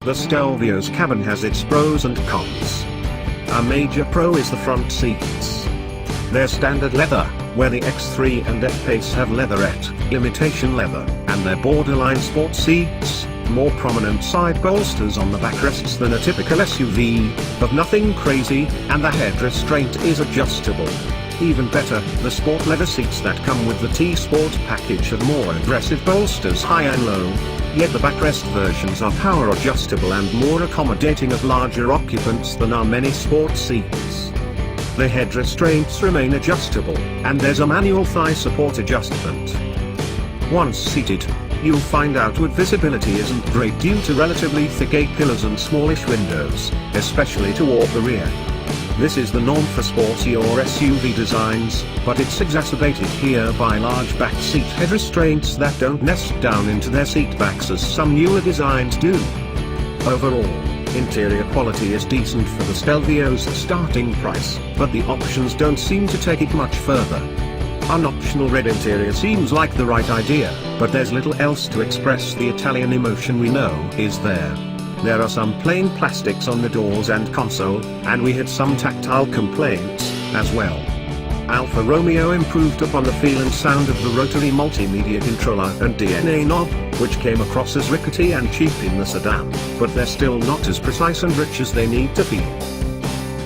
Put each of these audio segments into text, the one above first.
The Stelvio's cabin has its pros and cons. A major pro is the front seats. They're standard leather, where the X3 and F-Pace have leatherette, imitation leather, and they're borderline sport seats, more prominent side bolsters on the backrests than a typical SUV, but nothing crazy, and the head restraint is adjustable. Even better, the sport leather seats that come with the T-Sport package have more aggressive bolsters high and low, yet the backrest versions are power adjustable and more accommodating of larger occupants than are many sport seats. The head restraints remain adjustable, and there's a manual thigh support adjustment. Once seated, you'll find outward visibility isn't great due to relatively thick A-pillars and smallish windows, especially toward the rear. This is the norm for sporty or SUV designs, but it's exacerbated here by large back seat head restraints that don't nest down into their seat backs as some newer designs do. Overall, interior quality is decent for the Stelvio's starting price, but the options don't seem to take it much further. An optional red interior seems like the right idea, but there's little else to express the Italian emotion we know is there. There are some plain plastics on the doors and console, and we had some tactile complaints, as well. Alfa Romeo improved upon the feel and sound of the rotary multimedia controller and DNA knob, which came across as rickety and cheap in the sedan, but they're still not as precise and rich as they need to feel.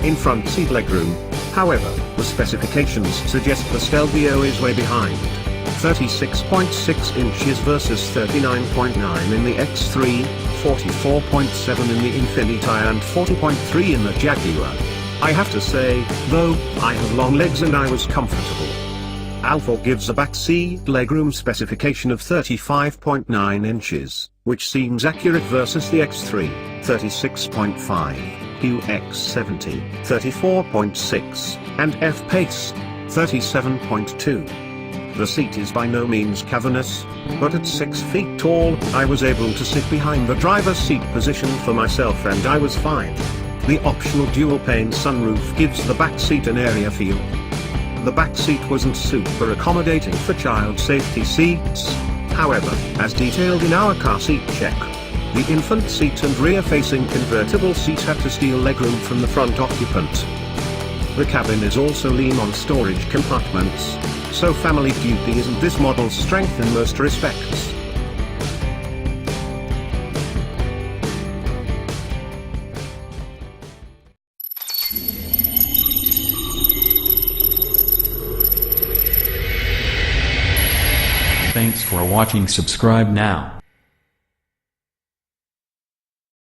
In front seat legroom, however, the specifications suggest the Stelvio is way behind. 36.6 inches versus 39.9 in the X3, 44.7 in the Infiniti and 40.3 in the Jaguar. I have to say, though, I have long legs and I was comfortable. Alfa gives a back seat legroom specification of 35.9 inches, which seems accurate versus the X3, 36.5, QX70, 34.6, and F-Pace, 37.2. The seat is by no means cavernous, but at 6 feet tall, I was able to sit behind the driver's seat position for myself and I was fine. The optional dual-pane sunroof gives the back seat an area feel. The back seat wasn't super accommodating for child safety seats, however, as detailed in our car seat check, the infant seat and rear-facing convertible seat had to steal legroom from the front occupant. The cabin is also lean on storage compartments, so family duty isn't this model's strength in most respects. Thanks for watching. Subscribe now.